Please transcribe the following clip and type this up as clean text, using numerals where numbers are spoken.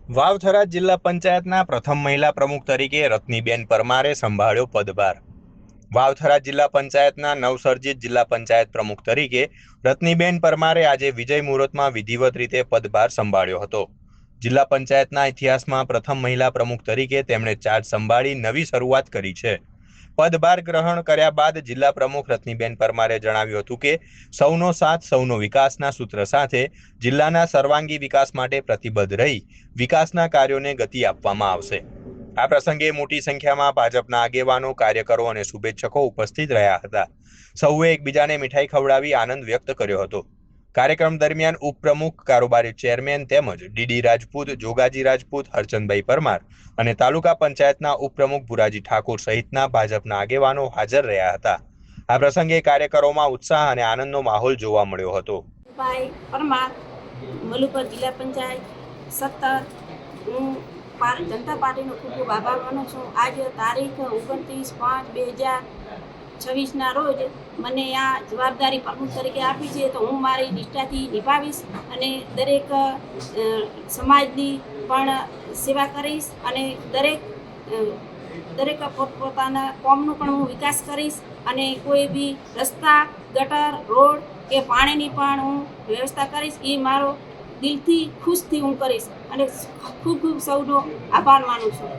વાવથરા જિલ્લા પંચાયતના પ્રથમ મહિલા પ્રમુખ તરીકે રત્નીબેન પરમારે સંભાળ્યો પદભાર। વાવથરા જિલ્લા પંચાયતના નવસર્જિત જિલ્લા પંચાયત પ્રમુખ તરીકે રત્નીબેન પરમારે આજે વિજય મુહૂર્તમાં વિધિવત રીતે પદભાર સંભાળ્યો હતો। જિલ્લા પંચાયતના ઇતિહાસમાં પ્રથમ મહિલા પ્રમુખ તરીકે તેમણે ચાર્જ સંભાળી નવી શરૂઆત કરી છે। પદભાર ગ્રહણ કર્યા બાદ જિલ્લા પ્રમુખ રત્નીબેન પરમારે જણાવ્યું હતું કે સૌનો સાથ સૌનો વિકાસના સૂત્ર સાથે જિલ્લાના સર્વાંગી વિકાસ માટે પ્રતિબદ્ધ રહી વિકાસના કાર્યોને ગતિ આપવામાં આવશે। આ પ્રસંગે મોટી સંખ્યામાં ભાજપના આગેવાનો, કાર્યકરો અને શુભેચ્છકો ઉપસ્થિત રહ્યા હતા। સૌએ એકબીજાને મીઠાઈ ખવડાવી આનંદ વ્યક્ત કર્યો હતો। કાર્યક્રમ દરમિયાન ઉપપ્રમુખ, કારોબારી ચેરમેન તેમજ ડીડી રાજપૂત, જોગાજી રાજપૂત, હરચંદભાઈ પરમાર અને તાલુકા પંચાયતના ઉપપ્રમુખ ભુરાજી ઠાકોર સહિતના ભાજપના આગેવાનો હાજર રહ્યા હતા। આ પ્રસંગે કાર્યકરોમાં ઉત્સાહ અને આનંદનો માહોલ જોવા મળ્યો હતો। ભાઈ પરમાર, મલુપર જિલ્લા પંચાયત 17 હું જનતા પાર્ટીનો ખૂબ ખૂબ આભાર માનું છું। આજે તારીખ 29/5/2026ના રોજ મને આ જવાબદારી પ્રમુખ તરીકે આપી છે, તો હું મારી નિષ્ઠાથી નિભાવીશ અને દરેક સમાજની પણ સેવા કરીશ અને દરેક પોતપોતાના કોમનો પણ હું વિકાસ કરીશ અને કોઈ બી રસ્તા, ગટર, રોડ કે પાણીની પણ હું વ્યવસ્થા કરીશ। એ મારો દિલથી ખુશથી હું કરીશ અને ખૂબ ખૂબ સૌનો આભાર માનું છું।